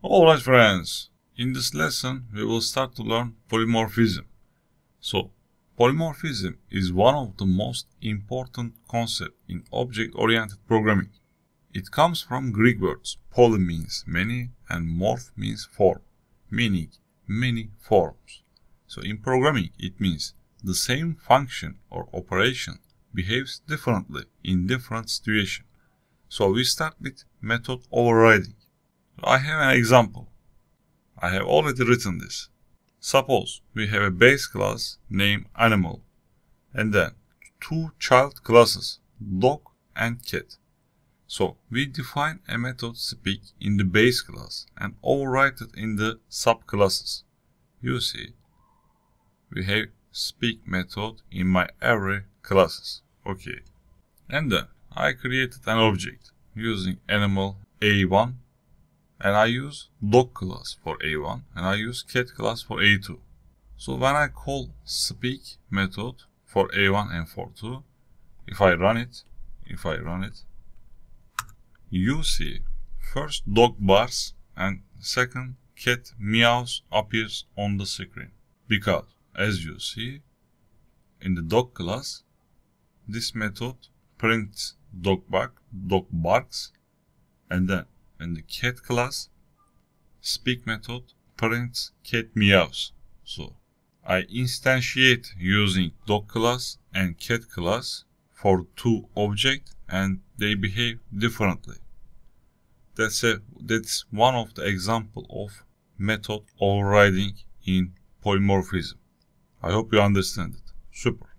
Alright friends, in this lesson we will start to learn polymorphism. So, polymorphism is one of the most important concepts in object-oriented programming. It comes from Greek words. Poly means many and morph means form, meaning many forms. So in programming it means the same function or operation behaves differently in different situations. So we start with method overriding. I have an example. I have already written this. Suppose we have a base class named animal and then two child classes, dog and cat. So we define a method speak in the base class and override it in the subclasses. You see, we have speak method in my every classes. Okay. And then I created an object using animal A1. And I use dog class for A1 and I use cat class for A2. So when I call speak method for A1 and for 2, if I run it, you see first dog barks and second cat meows appears on the screen. Because as you see in the dog class, this method prints dog barks, and then in the cat class, speak method prints cat meows. So I instantiate using dog class and cat class for two objects and they behave differently. That's one of the example of method overriding in polymorphism. I hope you understand it. Super.